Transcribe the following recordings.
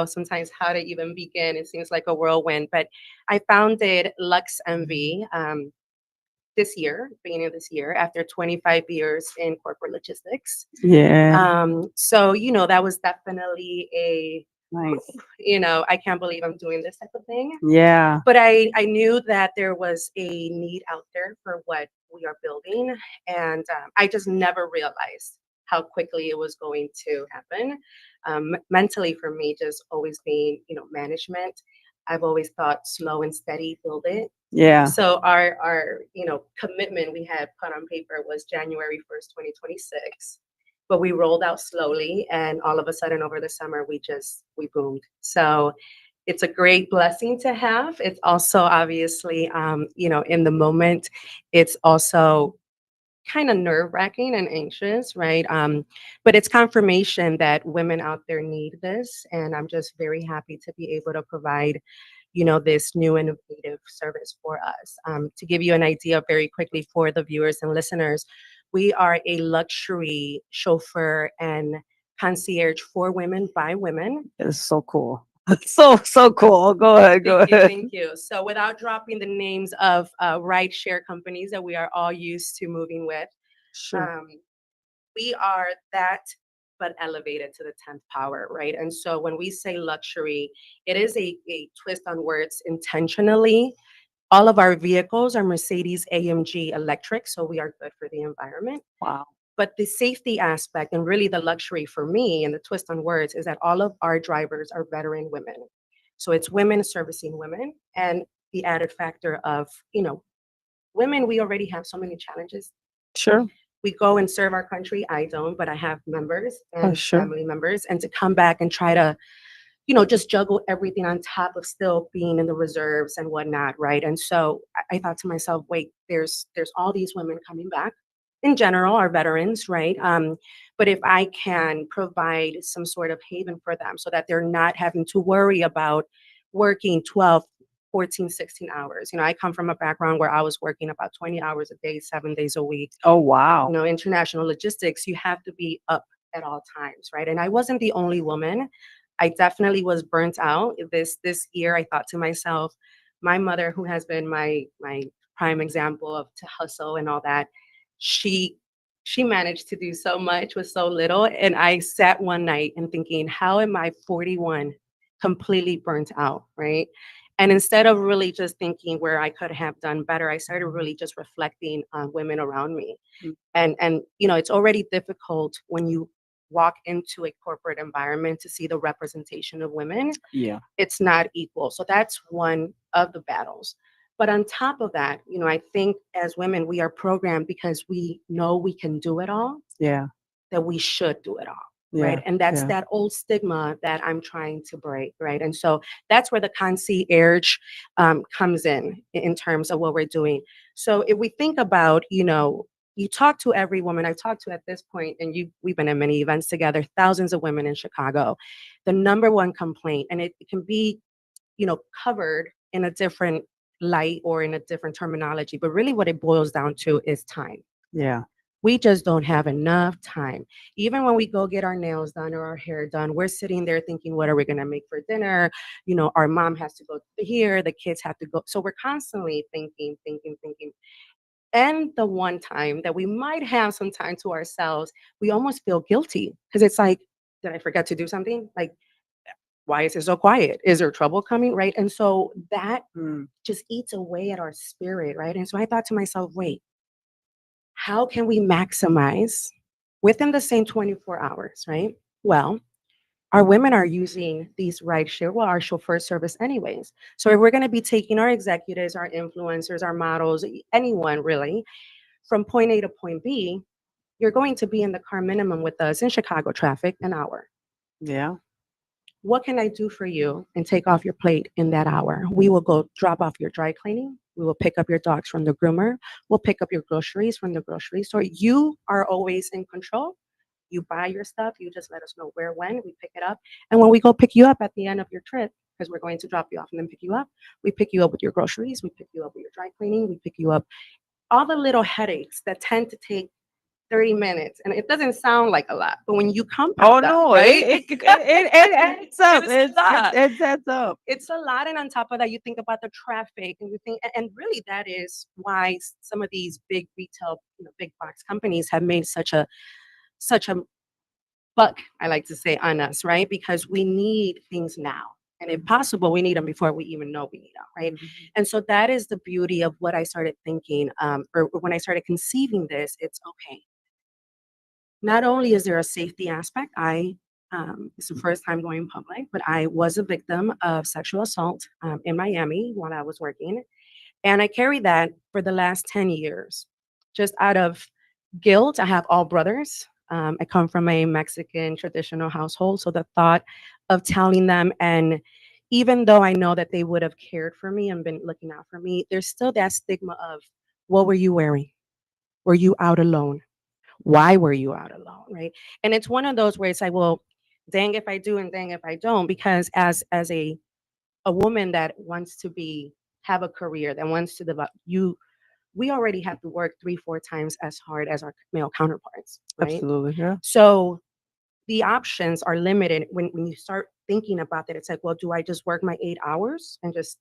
sometimes how to even begin. It seems like a whirlwind, but I founded Lux MV this year, beginning of this year, after 25 years in corporate logistics. Yeah. So, that was definitely Nice. I can't believe I'm doing this type of thing. Yeah. But I knew that there was a need out there for what we are building. And I just never realized how quickly it was going to happen. Mentally, for me, just always being, management, I've always thought slow and steady, build it. Yeah. So our commitment we had put on paper was January 1st, 2026. But we rolled out slowly, and all of a sudden over the summer we boomed. So it's a great blessing to have. It's also obviously, in the moment, it's also kind of nerve wracking and anxious, right? But it's confirmation that women out there need this, and I'm just very happy to be able to provide, this new innovative service for us. To give you an idea very quickly for the viewers and listeners, we are a luxury chauffeur and concierge for women by women. It's so cool. So cool. Go ahead. Go Thank you, ahead. thank you. So, without dropping the names of ride share companies that we are all used to moving with, Sure. um, we are that but elevated to the 10th power, right? And so when we say luxury, it is a twist on words intentionally. All of our vehicles are Mercedes AMG electric, so we are good for the environment. Wow. But the safety aspect and really the luxury for me and the twist on words is that all of our drivers are veteran women. So it's women servicing women, and the added factor of, women, we already have so many challenges. Sure. We go and serve our country. I don't, but I have members Oh, and sure. family members. And to come back and try to, just juggle everything on top of still being in the reserves and whatnot, right? And so I thought to myself, wait, there's all these women coming back. In general, are veterans, right? But if I can provide some sort of haven for them so that they're not having to worry about working 12, 14, 16 hours. I come from a background where I was working about 20 hours a day, 7 days a week. Oh, wow. International logistics, you have to be up at all times, right? And I wasn't the only woman. I definitely was burnt out. This year I thought to myself, my mother, who has been my prime example of to hustle and all that, she she managed to do so much with so little. And I sat one night and thinking, how am I 41 completely burnt out, right? And instead of really just thinking where I could have done better, I started really just reflecting on women around me. Mm. And it's already difficult when you walk into a corporate environment to see the representation of women. Yeah. It's not equal. So that's one of the battles. But on top of that, I think as women, we are programmed because we know we can do it all, Yeah. that we should do it all. Right. Yeah. And that's Yeah. that old stigma that I'm trying to break. Right. And so that's where the concierge comes in terms of what we're doing. So if we think about, you talk to every woman I've talked to at this point, and we've been in many events together, thousands of women in Chicago. The number one complaint, and it can be, covered in a different light or in a different terminology, but really what it boils down to is time. Yeah. We just don't have enough time. Even when we go get our nails done or our hair done, we're sitting there thinking, what are we going to make for dinner? Our mom has to go here, the kids have to go. So we're constantly thinking, thinking, thinking. And the one time that we might have some time to ourselves, we almost feel guilty because it's like, did I forget to do something? Like, why is it so quiet? Is there trouble coming? Right. And so that Mm. just eats away at our spirit. Right. And so I thought to myself, wait, how can we maximize within the same 24 hours, right? Well, our women are using these ride share, well, our chauffeur service anyways. So if we're going to be taking our executives, our influencers, our models, anyone really, from point A to point B, you're going to be in the car minimum with us in Chicago traffic an hour. Yeah. What can I do for you and take off your plate in that hour? We will go drop off your dry cleaning. We will pick up your dogs from the groomer. We'll pick up your groceries from the grocery store. You are always in control. You buy your stuff. You just let us know where, when. We pick it up. And when we go pick you up at the end of your trip, because we're going to drop you off and then pick you up, we pick you up with your groceries. We pick you up with your dry cleaning. We pick you up all the little headaches that tend to take 30 minutes. And it doesn't sound like a lot, but when you compound Oh that, no, right? it adds up. It's a lot. It adds up. It's a lot. And on top of that, you think about the traffic and you think, and really that is why some of these big retail, big box companies have made such a buck, I like to say, on us, right? Because we need things now. And if possible, we need them before we even know we need them, right? And so that is the beauty of what I started thinking, or when I started conceiving this, it's okay. Not only is there a safety aspect, it's the first time going public, but I was a victim of sexual assault in Miami while I was working. And I carried that for the last 10 years, just out of guilt. I have all brothers. I come from a Mexican traditional household. So the thought of telling them, and even though I know that they would have cared for me and been looking out for me, there's still that stigma of, what were you wearing? Were you out alone? Why were you out alone? Right. And it's one of those where it's like, well, dang if I do and dang if I don't, because as a woman that wants to have a career, that wants to develop, we already have to work 3 4 times as hard as our male counterparts, right? Absolutely, yeah. So the options are limited when you start thinking about that. It's like, well, do I just work my 8 hours and just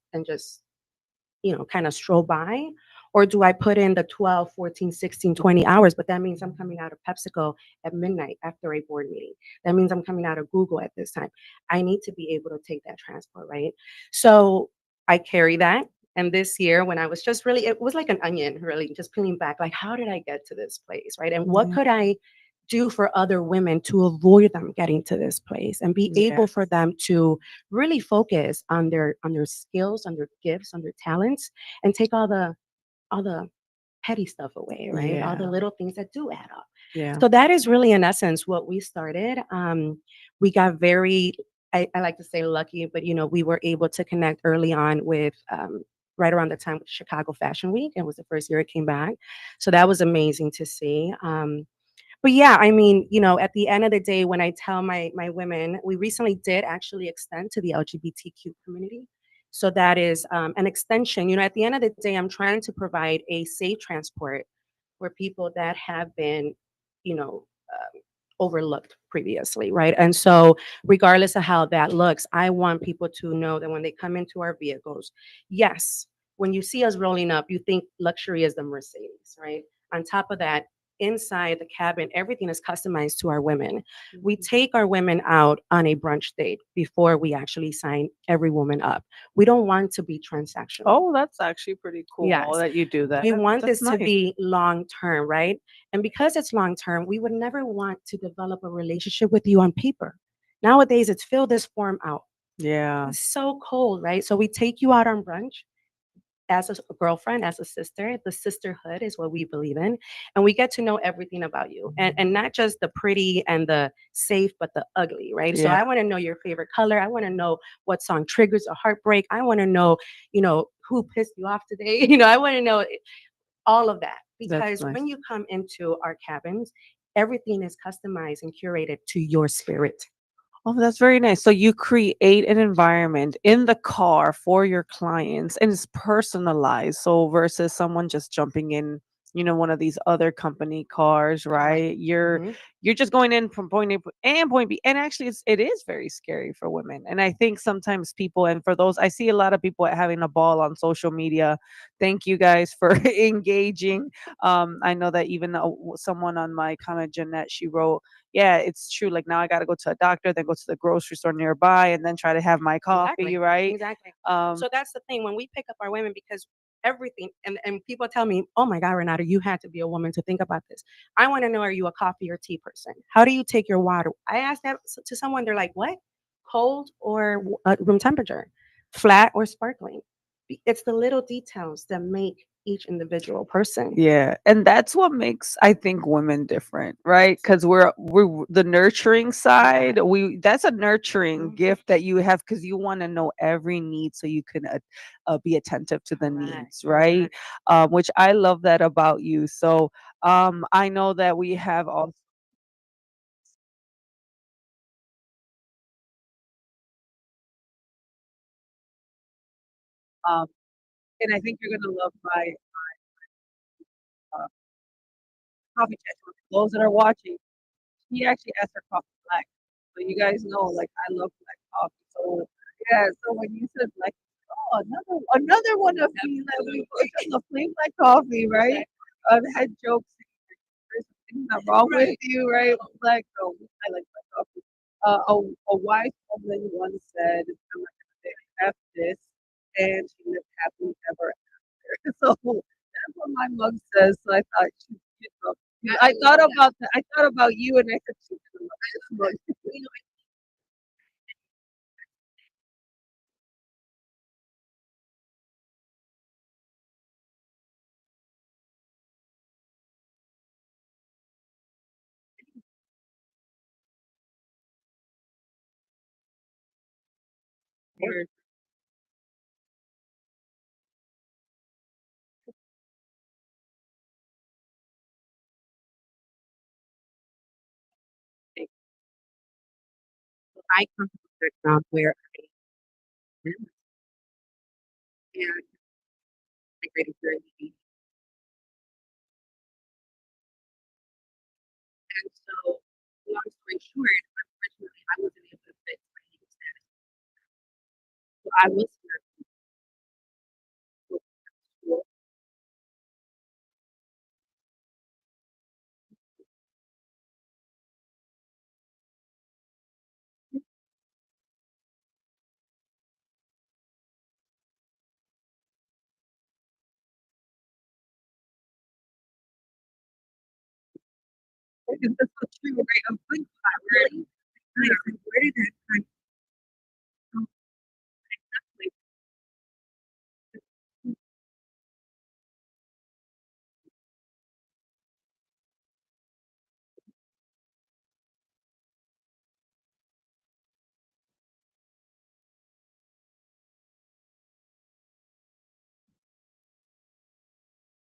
kind of stroll by? Or do I put in the 12, 14, 16, 20 hours? But that means I'm coming out of PepsiCo at midnight after a board meeting. That means I'm coming out of Google at this time. I need to be able to take that transport, right? So I carry that. And this year, when I was just really, it was like an onion, really, just peeling back, like, how did I get to this place, right? And what Yeah. could I do for other women to avoid them getting to this place and be able for Yes. them to really focus on their skills, on their gifts, on their talents, and take all the petty stuff away, right? All the Yeah. little things that do add up. Yeah. So that is really, in essence, what we started. We got very, I like to say lucky, but we were able to connect early on with right around the time with Chicago Fashion Week. It was the first year it came back, so that was amazing to see. But yeah, I mean, at the end of the day, when I tell my women, we recently did actually extend to the LGBTQ community. So that is an extension. At the end of the day, I'm trying to provide a safe transport for people that have been, you know, overlooked previously, right? And so, regardless of how that looks, I want people to know that when they come into our vehicles, yes, when you see us rolling up, you think luxury is the Mercedes, right? On top of that, inside the cabin, everything is customized to our women. We take our women out on a brunch date before we actually sign every woman up. We don't want to be transactional. Oh, that's actually pretty cool Yes. that you do that. We want That's this to nice. be long term, right? And because it's long term, we would never want to develop a relationship with you on paper. Nowadays, it's fill this form out. Yeah. It's so cold, right? So we take you out on brunch as a girlfriend, as a sister. The sisterhood is what we believe in. And we get to know everything about you. And not just the pretty and the safe, but the ugly, right? So Yeah. I want to know your favorite color. I want to know what song triggers a heartbreak. I want to know, who pissed you off today. I want to know all of that. That's Because nice. when you come into our cabins, everything is customized and curated to your spirit. Oh, that's very nice. So you create an environment in the car for your clients and it's personalized. So versus someone just jumping in, one of these other company cars, Correct. right? You're Mhm. you're just going in from point A and point B. And actually it is very scary for women. And I think sometimes people, and for those, I see a lot of people having a ball on social media. Thank you guys for engaging. I know that even someone on my comment, Jeanette, she wrote, yeah, it's true. Like now I got to go to a doctor, then go to the grocery store nearby, and then try to have my coffee, Exactly. right? Exactly. Um, So that's the thing when we pick up our women, because everything, and people tell me, oh my God, Renata, you had to be a woman to think about this. I want to know, are you a coffee or tea person? How do you take your water? I asked that to someone, they're like, what? Cold or room temperature? Flat or sparkling? It's the little details that make each individual person. yeah, and that's what makes I think women different, right? Because we're the nurturing side. Exactly. That's a nurturing Mhm. gift that you have because you want to know every need so you can be attentive to the Correct. needs, right? Correct. Which I love that about you. So I know that we have all. Um, and I think you're gonna love my coffee chat. For those that are watching, she actually asked her coffee black. So you guys know, like I love black coffee. So yeah, so when you said black, oh, another one of these that we the plain black coffee, right? I've had jokes. There's something not wrong with you, right? Black, so I like black coffee. A wise woman once said, "I'm not gonna say F this," and she lived happily ever after. So that's what my mug says. So I thought she, I thought about that. I thought about you, and I said, she's gonna love this mug. I come from a background where I am and migrated here in the and so long story short, unfortunately, I wasn't able to fit my legal status. So I was here for school. Because that's so true, right? I'm thinking about really nice. And where did that come from? Like,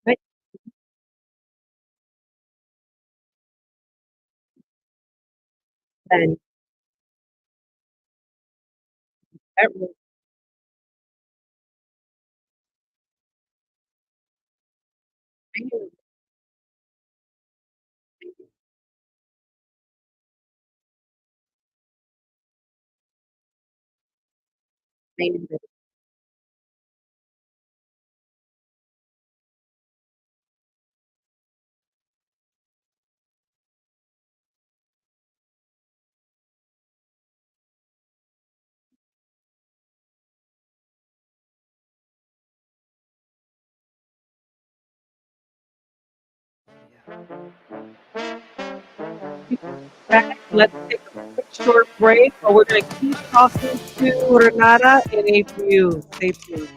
but And that really made me back. Let's take a quick short break, but we're going to keep talking to Renata in a few. Stay tuned.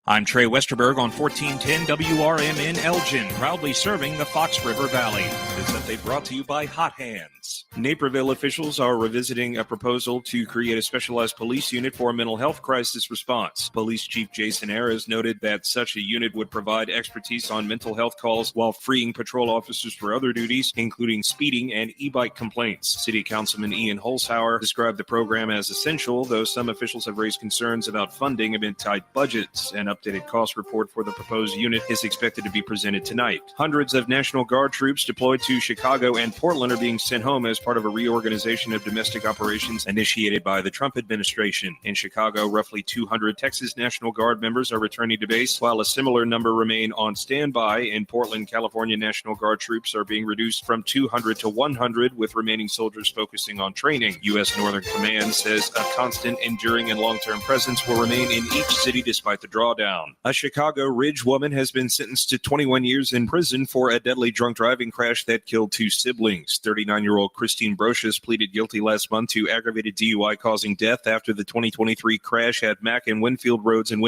I'm Trey Westerberg on 1410 WRMN Elgin, proudly serving the Fox River Valley. This update brought to you by Hot Hands. Naperville officials are revisiting a proposal to create a specialized police unit for mental health crisis response. Police Chief Jason Ayers noted that such a unit would provide expertise on mental health calls while freeing patrol officers for other duties, including speeding and e-bike complaints. City Councilman Ian Holzhauer described the program as essential, though some officials have raised concerns about funding amid tight budgets. An updated cost report for the proposed unit is expected to be presented tonight. Hundreds of National Guard troops deployed to Chicago and Portland are being sent home as part of a reorganization of domestic operations initiated by the Trump administration. In Chicago, roughly 200 Texas National Guard members are returning to base, while a similar number remain on standby. In Portland, California, National Guard troops are being reduced from 200 to 100, with remaining soldiers focusing on training. U.S. Northern Command says a constant, enduring, and long-term presence will remain in each city despite the drawdown down. A Chicago Ridge woman has been sentenced to 21 years in prison for a deadly drunk driving crash that killed 2 siblings. 39-year-old Christine Brocious pleaded guilty last month to aggravated DUI causing death after the 2023 crash at Mack and Winfield Roads in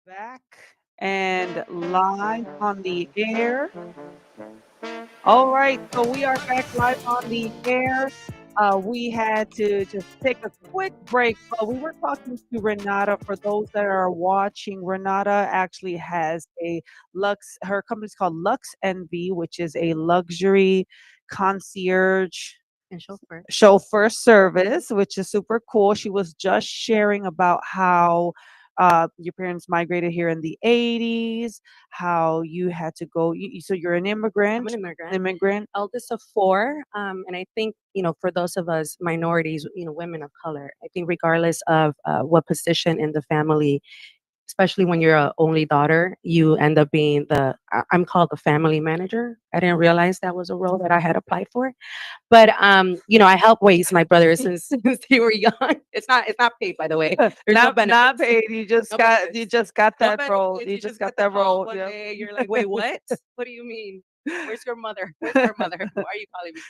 Back and live on the air. All right, so we are back live on the air. We had to just take a quick break, but we were talking to Renata. For those that are watching, Renata actually has a her company's called Lux NV, which is a luxury concierge And chauffeur service, which is super cool. She was just sharing about how your parents migrated here in the 80s, how you had to go. So you're an I'm immigrant, an immigrant. immigrant. Eldest of four. And I think, for those of us minorities, women of color, I think regardless of what position in the family, especially when you're an only daughter, you end up being I'm called the family manager. I didn't realize that was a role that I had applied for. But I helped raise my brothers since they were young. It's not paid, by the way. There's no Not benefits. paid. You just No got benefits. No that role. benefits. You You just just got get the that call role. one Yeah. day. You're like, wait, what? What do you mean? Where's your mother? Where's our mother? Why are you calling me?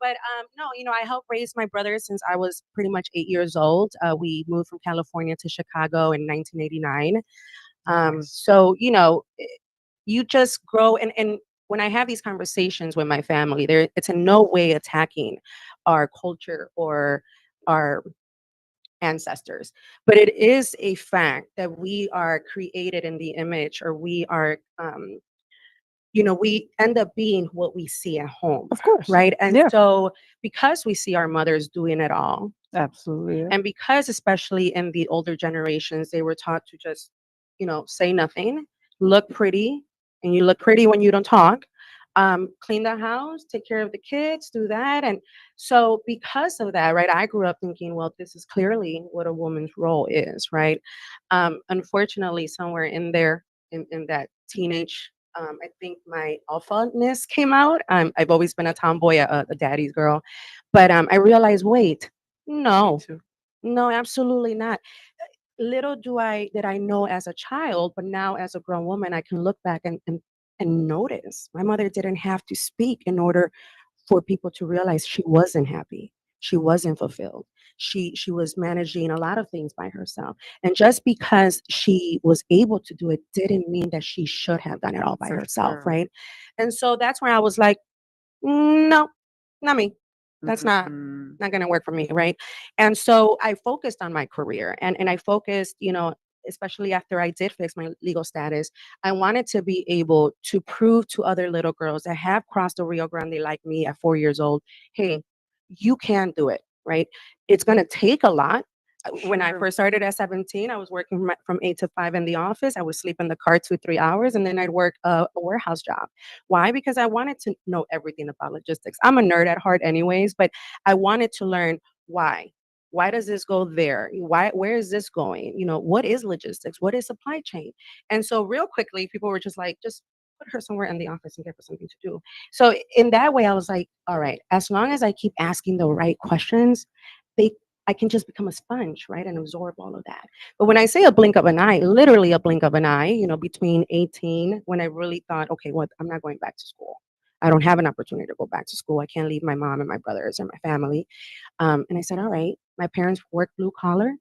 But no, I helped raise my brothers since I was pretty much 8 years old. We moved from California to Chicago in 1989. Nice. So you just grow, and when I have these conversations with my family, it's in no way attacking our culture or our ancestors, but it is a fact that we are created in the image, or we are we end up being what we see at home, Of course. right? And Yeah. so because we see our mothers doing it all, Absolutely. Yeah. and because especially in the older generations, they were taught to just, say nothing, look pretty, and you look pretty when you don't talk. Clean the house, take care of the kids, do that. And so because of that, right, I grew up thinking, well, this is clearly what a woman's role is, right? Unfortunately, somewhere in there, in that teenage, I think my alpha-ness came out. I've always been a tomboy, a daddy's girl. But I realized, wait, no, too. no, absolutely not. Little did I know as a child, but now as a grown woman, I can look back and notice my mother didn't have to speak in order for people to realize she wasn't happy. She wasn't fulfilled. She was managing a lot of things by herself. And just because she was able to do it didn't mean that she should have done it all by For herself, sure. right? And so that's where I was like, no, not me. That's not Mm. not gonna work for me, right? And so I focused on my career, and I focused, especially after I did fix my legal status, I wanted to be able to prove to other little girls that have crossed the Rio Grande like me at 4 years old, hey, you can do it, right? It's gonna take a lot. When I Sure. first started at 17, I was working from 8 to 5 in the office. I would sleep in the car 2, 3 hours, and then I'd work a warehouse job. Why? Because I wanted to know everything about logistics. I'm a nerd at heart, anyways, but I wanted to learn why. Why does this go there? Where is this going? What is logistics? What is supply chain? And so, real quickly, people were just like, just put her somewhere in the office and give her something to do. So, in that way, I was like, all right, as long as I keep asking the right questions, they I can just become a sponge, right, and absorb all of that. But when I say a blink of an eye, literally a blink of an eye, between 18, when I really thought, okay, what, I'm not going back to school. I don't have an opportunity to go back to school. I can't leave my mom and my brothers and my family. And I said, all right, my parents work blue collar.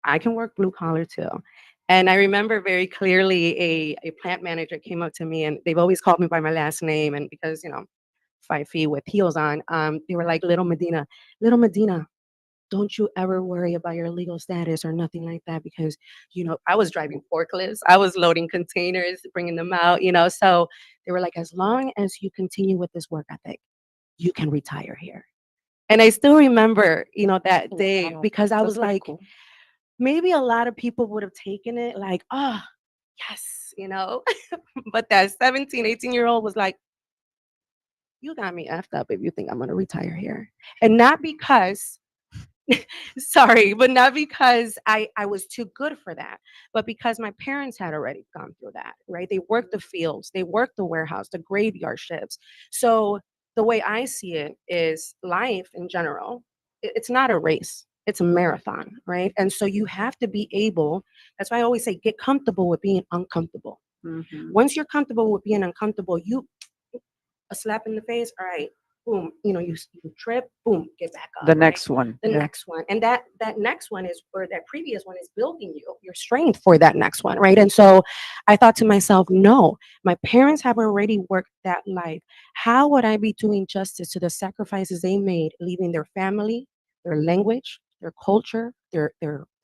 I can work blue collar too. And I remember very clearly a plant manager came up to me, and they've always called me by my last name. And because, 5 feet with heels on, they were like, little Medina, don't you ever worry about your legal status or nothing like that, because I was driving forklifts, I was loading containers, bringing them out, so they were like, as long as you continue with this work ethic, you can retire here. And I still remember, that day, Wow, because I that's was pretty like, cool. maybe a lot of people would have taken it like, oh, yes, but that 17, 18-year-old was like, you got me effed up if you think I'm going to retire here. And not because sorry, but not because I was too good for that, but because my parents had already gone through that, right? They worked the fields, they worked the warehouse, the graveyard shifts. So the way I see it is life in general, it's not a race. It's a marathon, right? And so you have to be able, that's why I always say, get comfortable with being uncomfortable. Mhm. Once you're comfortable with being uncomfortable, a slap in the face, all right, boom, you trip, boom, get back up, The right? next one. The Yeah. next one. And that next one is, or that previous one is building your strength for that next one, right? And so I thought to myself, no, my parents have already worked that life. How would I be doing justice to the sacrifices they made, leaving their family, their language, their culture, their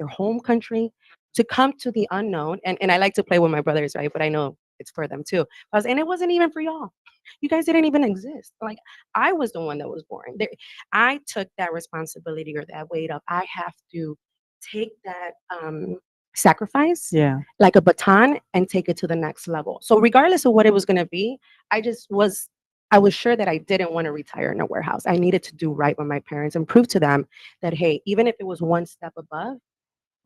home country, to come to the unknown? And I like to play with my brothers, right? But I know it's for them too. And it wasn't even for y'all. You guys didn't even exist. Like, I was the one that was born. I took that responsibility or that weight of, I have to take that sacrifice Yeah. like a baton and take it to the next level. So regardless of what it was going to be, I was sure that I didn't want to retire in a warehouse. I needed to do right by my parents and prove to them that, hey, even if it was one step above,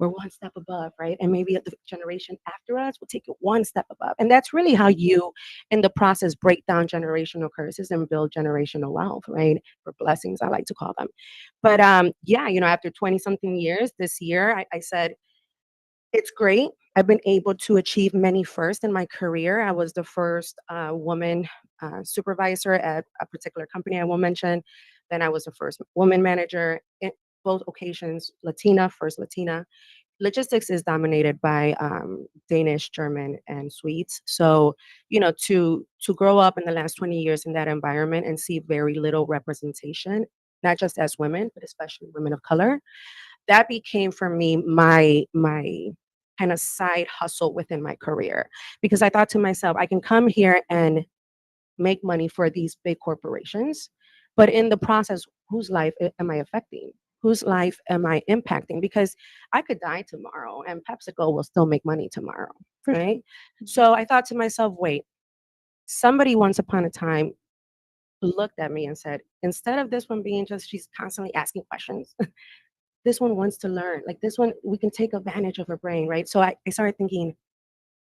we're one step above, right? And maybe the generation after us will take it one step above. And that's really how you, in the process, break down generational curses and build generational wealth, right? For blessings, I like to call them. But yeah, after 20 something years, this year, I said, it's great. I've been able to achieve many firsts in my career. I was the first woman supervisor at a particular company I won't mention. Then I was the first woman manager in both occasions, Latina, first Latina. Logistics is dominated by Danish, German, and Swedes. So, to grow up in the last 20 years in that environment and see very little representation, not just as women, but especially women of color, that became for me my kind of side hustle within my career. Because I thought to myself, I can come here and make money for these big corporations, but in the process, whose life am I affecting? Whose life am I impacting? Because I could die tomorrow and PepsiCo will still make money tomorrow, right? So I thought to myself, wait, somebody once upon a time looked at me and said, instead of this one being just, she's constantly asking questions, this one wants to learn. Like, this one, we can take advantage of her brain, right? So I started thinking,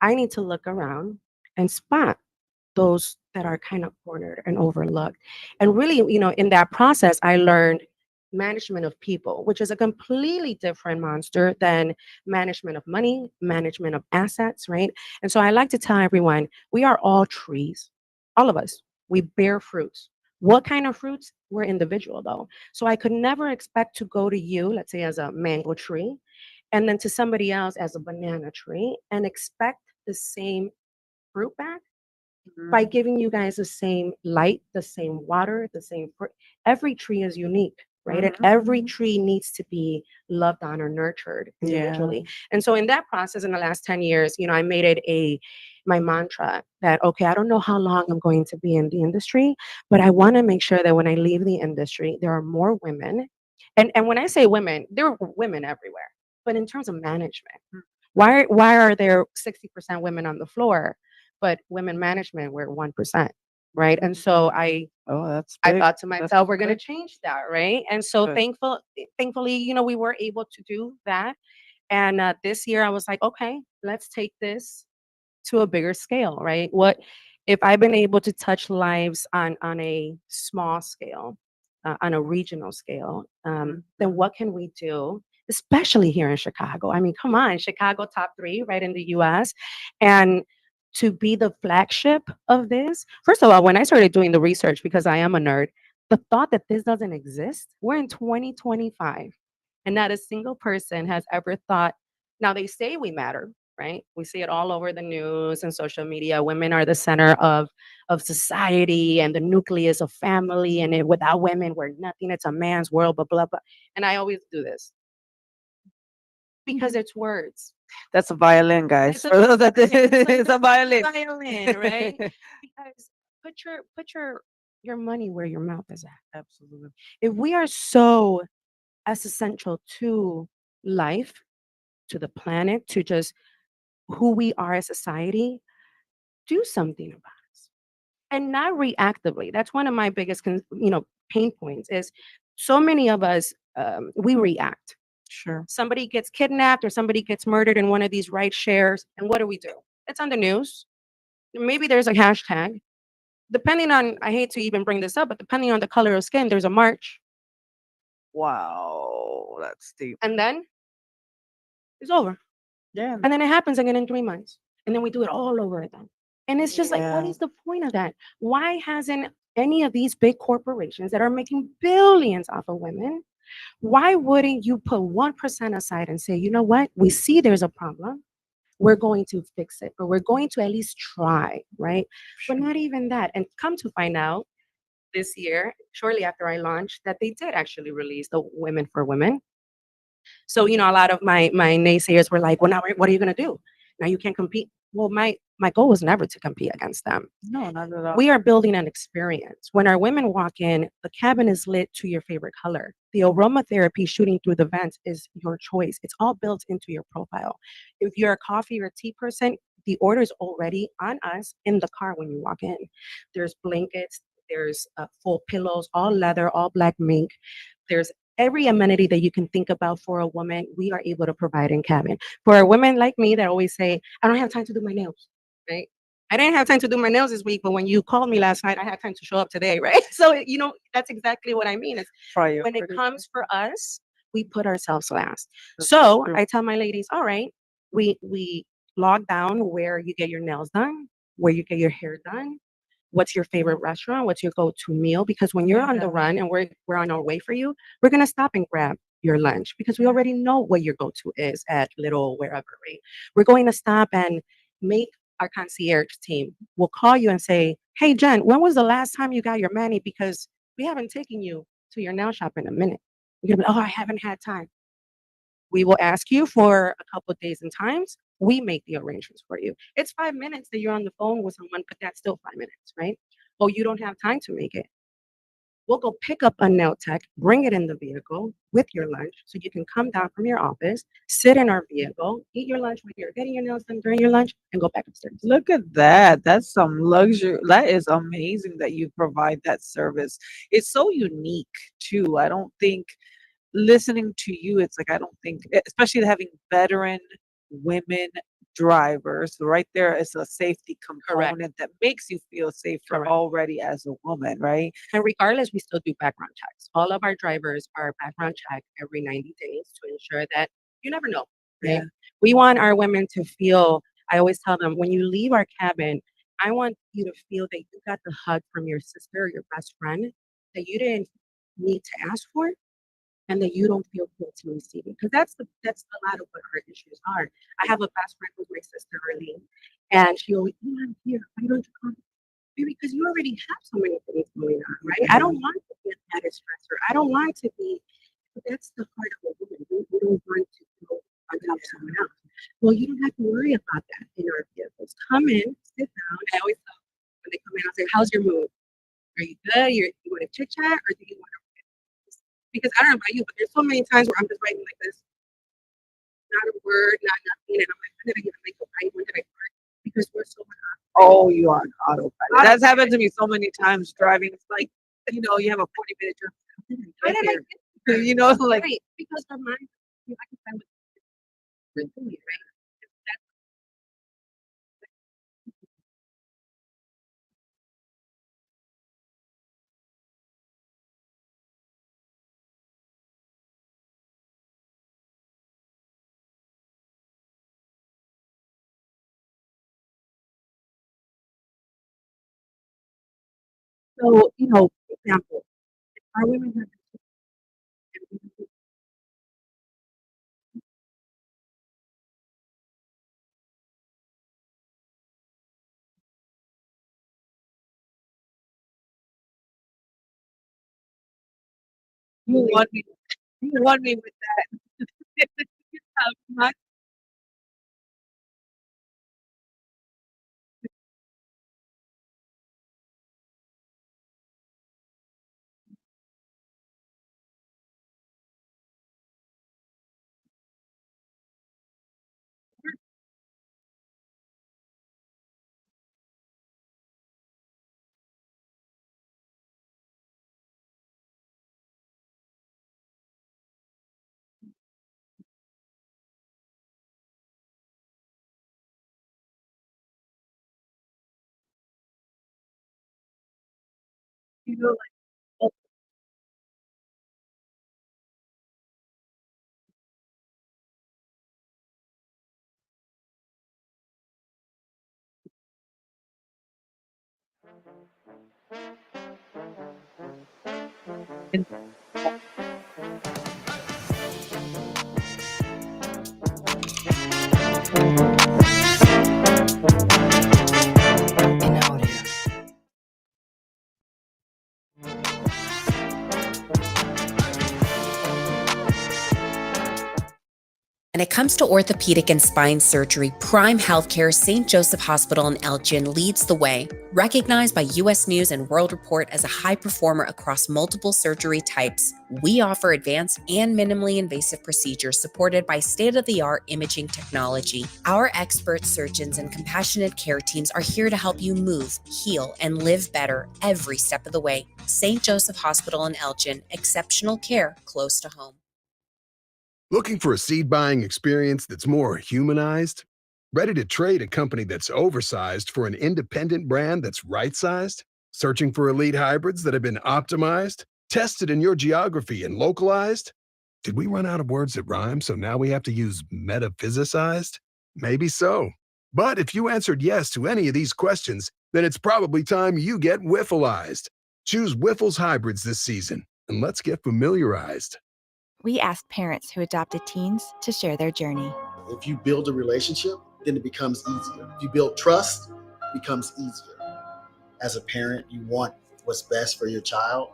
I need to look around and spot those that are kind of cornered and overlooked. And really, in that process, I learned management of people, which is a completely different monster than management of money, management of assets, right? And so I like to tell everyone, we are all trees, all of us. We bear fruits. What kind of fruits? We're individual though. So I could never expect to go to you, let's say as a mango tree, and then to somebody else as a banana tree and expect the same fruit back by Mhm. giving you guys the same light, the same water, the same fruit. Every tree is unique, right? And every tree needs to be loved on or nurtured Yeah. individually. And so in that process, in the last 10 years, I made it my mantra that, okay, I don't know how long I'm going to be in the industry, but I want to make sure that when I leave the industry, there are more women. And when I say women, there are women everywhere. But in terms of management, why are there 60% women on the floor, but women management we're 1%, right? And so Oh, that's I big. thought to That's myself, we're going to big. change that, right? And so Good. thankfully, we were able to do that. And this year I was like, okay, let's take this to a bigger scale, right? What if I've been able to touch lives on a small scale, on a regional scale? Then what can we do, especially here in Chicago? I mean, come on, Chicago top 3, right, in the U.S., and to be the flagship of this. First of all, when I started doing the research, because I am a nerd, the thought that this doesn't exist, we're in 2025, and not a single person has ever thought. Now they say we matter, right? We see it all over the news and social media. Women are the center of society and the nucleus of family, and without women, we're nothing. It's a man's world, blah blah blah. And I always do this because it's words. That's a violin, guys. It's a For those that it's it's a violin. violin, right? Because put your money where your mouth is at. Absolutely. If we are so as essential to life, to the planet, to just who we are as society, do something about it. And not reactively. That's one of my biggest, pain points is so many of us, we react. Sure. Somebody gets kidnapped or somebody gets murdered in one of these ride shares. And what do we do? It's on the news. Maybe there's a hashtag. Depending on, I hate to even bring this up, but depending on the color of skin, there's a march. Wow, that's deep. And then it's over. Yeah. And then it happens again in 3 months. And then we do it all over again. And it's just like, what Yeah. is the point of that? Why hasn't any of these big corporations that are making billions off of women, why wouldn't you put 1% aside and say, you know what? We see there's a problem. We're going to fix it, or we're going to at least try, right? But Sure. not even that. And come to find out this year, shortly after I launched, that they did actually release the Women for Women. So, a lot of my naysayers were like, well, now what are you going to do? Now you can't compete. Well, my goal was never to compete against them. No, not at all. We are building an experience. When our women walk in, the cabin is lit to your favorite color. The aromatherapy shooting through the vents is your choice. It's all built into your profile. If you're a coffee or tea person, the order is already on us in the car when you walk in. There's blankets, there's full pillows, all leather, all black mink. There's every amenity that you can think about for a woman, we are able to provide in cabin. For a women like me that always say, I don't have time to do my nails, right? I didn't have time to do my nails this week, but when you called me last night, I had time to show up today, right? So, that's exactly what I mean. Is when it comes for us, we put ourselves last. So I tell my ladies, all right, we log down where you get your nails done, where you get your hair done. What's your favorite restaurant? What's your go-to meal? Because when you're on the run and we're on our way for you, we're gonna stop and grab your lunch because we already know what your go-to is at little wherever, right? We're going to stop and make our concierge team will call you and say, hey Jen, when was the last time you got your mani? Because we haven't taken you to your nail shop in a minute. You're gonna be, oh, I haven't had time. We will ask you for a couple of days and times. We make the arrangements for you. It's 5 minutes that you're on the phone with someone, but that's still 5 minutes, right? Oh, you don't have time to make it. We'll go pick up a nail tech, bring it in the vehicle with your lunch so you can come down from your office, sit in our vehicle, eat your lunch when you're getting your nails done during your lunch, and go back upstairs. Look at that. That's some luxury. That is amazing that you provide that service. It's so unique too. I don't think listening to you, it's like I don't think, especially having veteran women drivers, right there is a safety Correct. component that makes you feel safer Correct. already as a woman, right? And regardless, we still do background checks. All of our drivers are background checked every 90 days to ensure that you never know, right? Yeah. We want our women to feel, I always tell them, when you leave our cabin, I want you to feel that you got the hug from your sister or your best friend that you didn't need to ask for and that you don't feel guilty receiving. Because that's a lot of what our issues are. I have a best friend who's my sister Arlene, and she always, oh, I'm here. Why don't you come? Maybe because you already have so many things going on, right? I don't want to be an added stressor. I don't want to be, but that's the heart of a woman. We don't want to go on top of someone else. Well, you don't have to worry about that in our vehicles. Come in, sit down. I always tell them when they come in, I'll say, how's your mood? Are you good? You want to chit chat or do you want to? Because I don't know about you, but there's so many times where I'm just writing like this, not a word, not nothing. And I'm like, when did I even make a write? When did I start? Because we're so much. Oh, you are on autopilot. That's happened to me so many times driving. It's like, you have a 40-minute drive. How did I get here? Like Right, because our mind, I can find what we're doing, right? So, for example, our women have you want me you want me with my like, When it comes to orthopedic and spine surgery, Prime Healthcare's St. Joseph Hospital in Elgin leads the way. Recognized by U.S. News and World Report as a high performer across multiple surgery types, we offer advanced and minimally invasive procedures supported by state-of-the-art imaging technology. Our expert surgeons and compassionate care teams are here to help you move, heal, and live better every step of the way. St. Joseph Hospital in Elgin, exceptional care close to home. Looking for a seed buying experience that's more humanized? Ready to trade a company that's oversized for an independent brand that's right-sized? Searching for elite hybrids that have been optimized, tested in your geography, and localized? Did we run out of words that rhyme, so now we have to use metaphysicized? Maybe so. But if you answered yes to any of these questions, then it's probably time you get Wiffleized. Choose Wiffles hybrids this season, and let's get familiarized. We asked parents who adopted teens to share their journey. If you build a relationship, then it becomes easier. If you build trust, it becomes easier. As a parent, you want what's best for your child.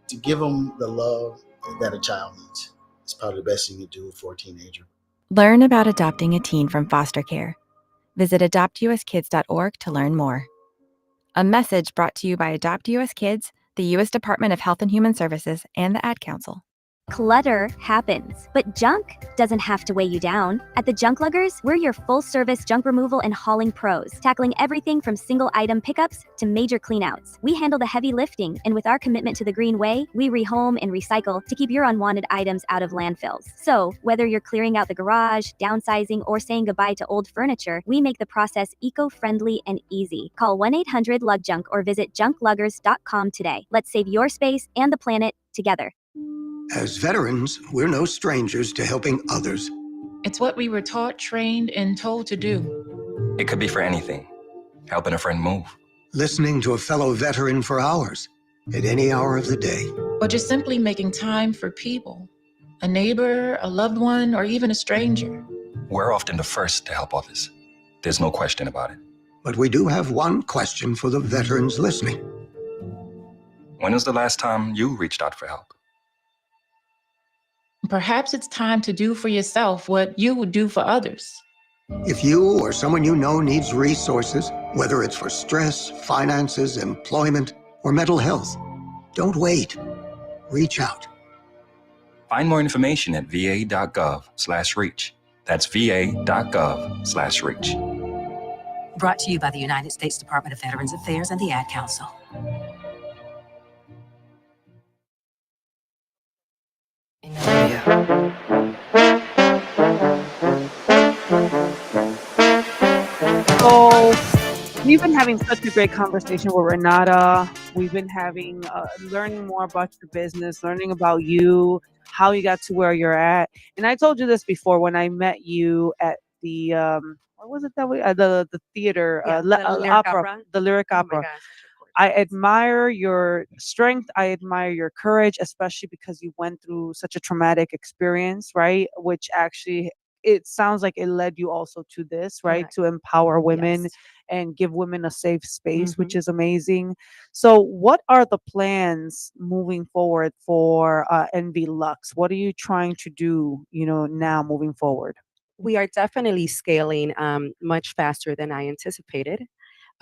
To give them the love that a child needs. It's probably the best thing you do for a teenager. Learn about adopting a teen from foster care. Visit adoptuskids.org to learn more. A message brought to you by Adopt US Kids, the U.S. Department of Health and Human Services, and the Ad Council. Clutter happens, but junk doesn't have to weigh you down. At the Junk Luggers, we're your full-service junk removal and hauling pros, tackling everything from single-item pickups to major cleanouts. We handle the heavy lifting, and with our commitment to the green way, we rehome and recycle to keep your unwanted items out of landfills. So, whether you're clearing out the garage, downsizing, or saying goodbye to old furniture, we make the process eco-friendly and easy. Call 1-800-LUGJUNK or visit junkluggers.com today. Let's save your space and the planet together. As veterans, we're no strangers to helping others. It's what we were taught, trained, and told to do. It could be for anything. Helping a friend move. Listening to a fellow veteran for hours, at any hour of the day. Or just simply making time for people. A neighbor, a loved one, or even a stranger. We're often the first to help others. There's no question about it. But we do have one question for the veterans listening. When was the last time you reached out for help? Perhaps it's time to do for yourself what you would do for others. If you or someone you know needs resources, whether it's for stress, finances, employment, or mental health, don't wait. Reach out. Find more information at va.gov/reach. That's va.gov/reach. Brought to you by the United States Department of Veterans Affairs and the Ad Council. So we've been having such a great conversation with Renata. We've been having learning more about your business, learning about you, how you got to where you're at. And I told you this before when I met you at the what was it that we the theater Yeah, the Lyric opera, Opera. the Lyric Oh my Opera. gosh, such a gorgeous I admire your strength. I admire your courage, especially because you went through such a traumatic experience, right? Which actually, it sounds like it led you also to this, right? Correct. To empower women Yes. and give women a safe space, which Mhm. is amazing. So, what are the plans moving forward for Envy Lux? What are you trying to do, now moving forward? We are definitely scaling much faster than I anticipated.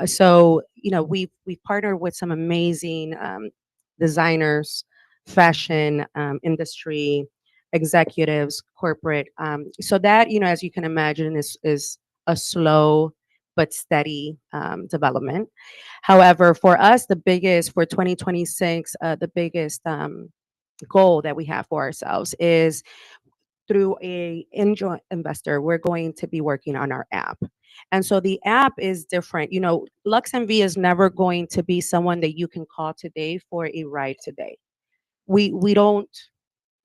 So, we've partnered with some amazing designers, fashion industry executives, corporate. So that, as you can imagine, is a slow but steady development. However, for us, the biggest for 2026, the biggest goal that we have for ourselves is through a angel investor, we're going to be working on our app. And so the app is different. Lux MV is never going to be someone that you can call today for a ride today. We don't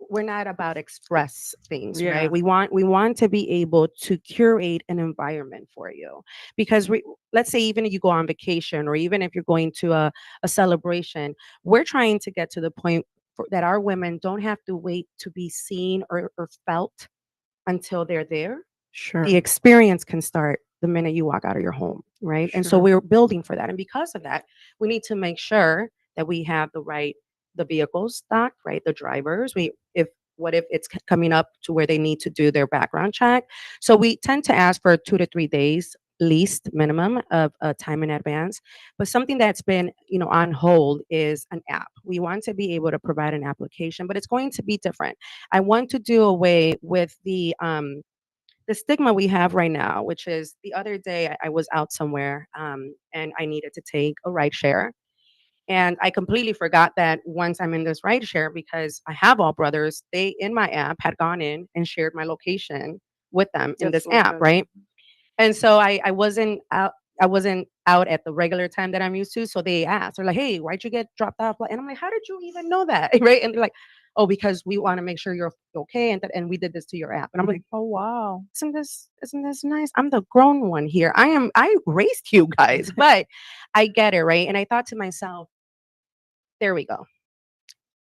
we're not about express things, right? Yeah. We want to be able to curate an environment for you. Because let's say even if you go on vacation or even if you're going to a celebration, we're trying to get to the point that our women don't have to wait to be seen or felt until they're there. Sure. The experience can start the minute you walk out of your home, right? And so Sure. we're building for that. And because of that, we need to make sure that we have the vehicles stocked, right? The drivers. What if it's coming up to where they need to do their background check? So we tend to ask for 2 to 3 days least minimum of time in advance. But something that's been, on hold is an app. We want to be able to provide an application, but it's going to be different. I want to do away with the stigma we have right now, which is the other day I was out somewhere and I needed to take a ride share. And I completely forgot that once I'm in this ride share, because I have all brothers, they in my app had gone in and shared my location with them in That's this so app, good. right? And so I wasn't out at the regular time that I'm used to. So they asked, they're like, "Hey, why'd you get dropped off?" And I'm like, "How did you even know that?" Right? And they're like, "Oh, because we want to make sure you're okay, and we did this to your app." And I'm like, Oh, wow. isn't this nice? I'm the grown one here. I raised you guys, but I get it, right? And I thought to myself, there we go.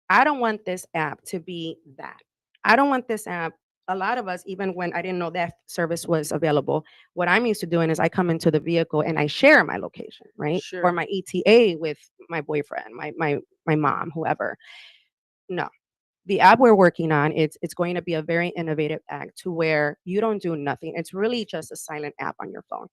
I don't want this app to be that. I don't want this app. A lot of us, even when I didn't know that service was available, what I'm used to doing is I come into the vehicle and I share my location, right? Or Sure. my ETA with my boyfriend, my mom, whoever. No. The app we're working on, it's going to be a very innovative app to where you don't do nothing. It's really just a silent app on your phone.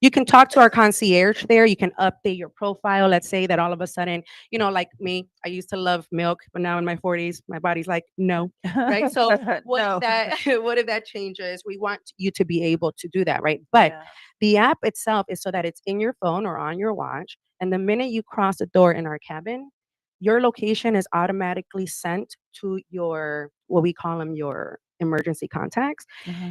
You can talk to our concierge there. You can update your profile. Let's say that all of a sudden, like me, I used to love milk, but now in my 40s, my body's like, no, right? So what if No. that what if that changes? We want you to be able to do that, right? But Yeah. the app itself is so that it's in your phone or on your watch. And the minute you cross the door in our cabin, your location is automatically sent to your what we call them your emergency contacts, Uh-huh.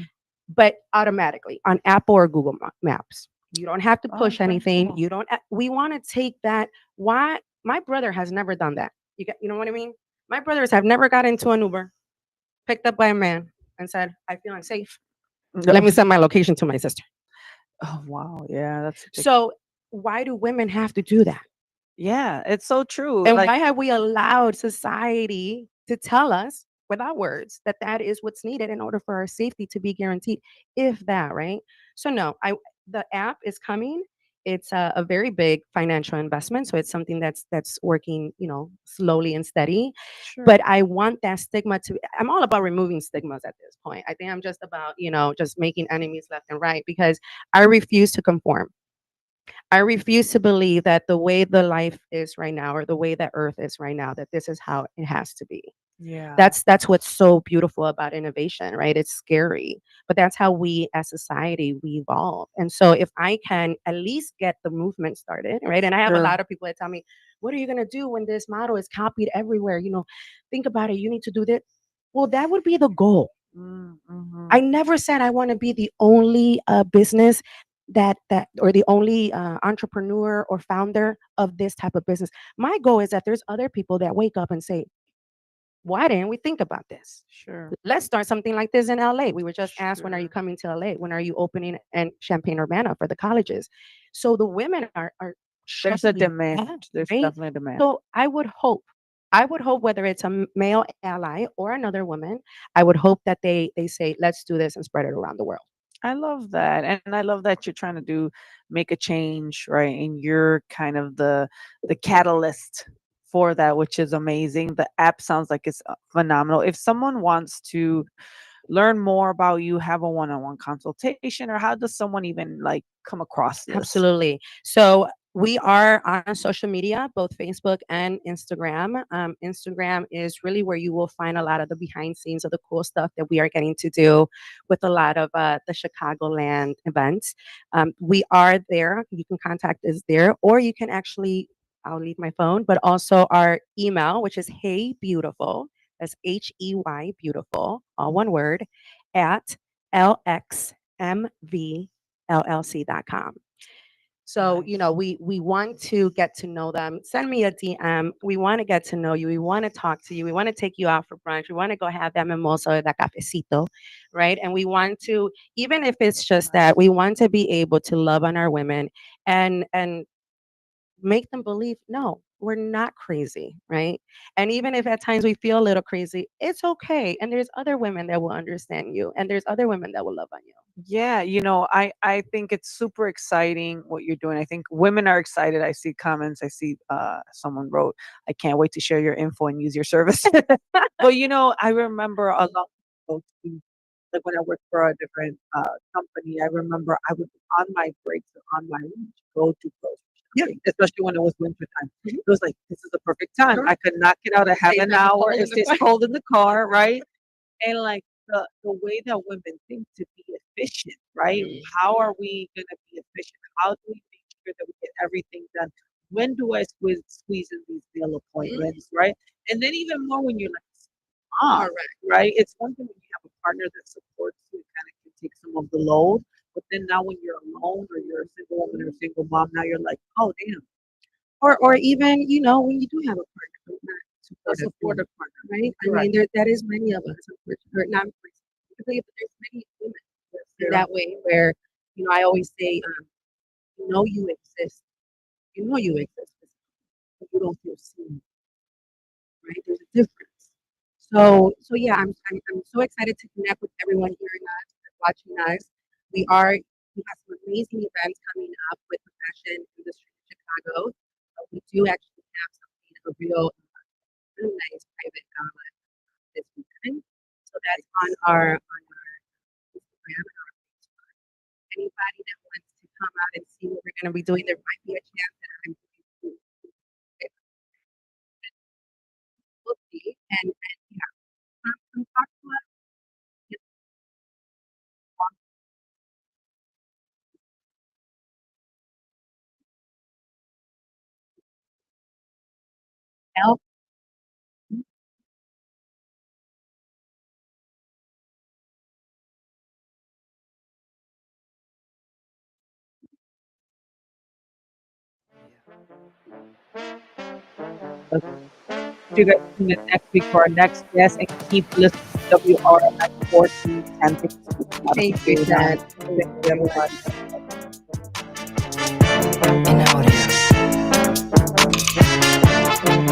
but automatically on Apple or Google Maps. You don't have to Oh, push very anything. cool. You don't. We want to take that. Why? My brother has never done that. You know what I mean? My brothers have never got into an Uber, picked up by a man, and said, "I feel unsafe. Let me send my location to my sister." Oh, wow. Yeah, that's a big. So why do women have to do that? Yeah, it's so true. And Like, why have we allowed society to tell us without words that that is what's needed in order for our safety to be guaranteed, if that, right? So no, the app is coming. It's a very big financial investment, so it's something that's working, slowly and steady. sure. But I want that stigma to. I'm all about removing stigmas at this point. I think I'm just about, just making enemies left and right because I refuse to conform. I refuse to believe that the way the life is right now or the way that earth is right now, that this is how it has to be. Yeah. That's what's so beautiful about innovation, right? It's scary, but that's how we as society we evolve. And so if I can at least get the movement started, right? And I have a Sure. lot of people that tell me, what are you gonna do when this model is copied everywhere? Think about it, you need to do that. Well, that would be the goal. Mm-hmm. I never said I want to be the only business that or the only entrepreneur or founder of this type of business. My goal is that there's other people that wake up and say, "Why didn't we think about this? Sure. Let's start something like this in LA." We were just asked, "When are you Sure. coming to LA? When are you opening and Champaign Urbana for the colleges?" So the women are There's a Especially demand. that, There's right? definitely a demand. So I would hope whether it's a male ally or another woman, I would hope that they say, let's do this and spread it around the world. I love that. And I love that you're trying to make a change, right? And you're kind of the catalyst for that, which is amazing. The app sounds like it's phenomenal. If someone wants to learn more about you, have a one-on-one consultation, or how does someone even like come across this? Absolutely. So we are on social media, both Facebook and Instagram. Instagram is really where you will find a lot of the behind scenes of the cool stuff that we are getting to do with a lot of the Chicagoland events. We are there. You can contact us there, or you can actually, I'll leave my phone, but also our email, which is Hey Beautiful. That's HEY Beautiful, all one word, at lxmvllc.com. So, we want to get to know them. Send me a DM. We want to get to know you. We want to talk to you. We want to take you out for brunch. We want to go have that mimosa or that cafecito, right? And we want to, even if it's just that, we want to be able to love on our women and make them believe, no, we're not crazy, right? And even if at times we feel a little crazy, it's okay. And there's other women that will understand you, and there's other women that will love on you. Yeah, I think it's super exciting what you're doing. I think women are excited. I see comments. I see someone wrote, "I can't wait to share your info and use your service." But I remember a long ago, too, like when I worked for a different company. I remember I would on my breaks or on my lunch go to grocery shopping, especially when it was winter time. It was like this is the perfect time. I could knock it out. I have an hour. It stays cold in the car, right? And like the way that women think to be efficient, right? How are we gonna be efficient? How do we make sure that we get everything done? When do I squeeze in these meal appointments, right? And then even more when you're like mom, right? It's one thing when you have a partner that supports you, kind of can take some of the load. But then now when you're alone or you're a single woman or a single mom, now you're like, oh damn. Or even, when you do have a partner, but not A supportive partner, right? I correct. mean, that is many of us, or not specifically, but there's many women in that way where, I always say, you exist. You exist, but you don't feel seen, right? There's a difference. So yeah, I'm so excited to connect with everyone hearing us, watching us. We have some amazing events coming up with the fashion industry in Chicago. We do actually have something, a really nice private gala this weekend. So that's on our Instagram and our Facebook. Anybody that wants to come out and see what we're going to be doing, there might be a chance that I'm going to we'll see. And yeah, come talk to us. Help. You guys tune in next week for our next guest and keep listening to WRMX 1410. Thank you, Jen. Thank you, everybody. In audio.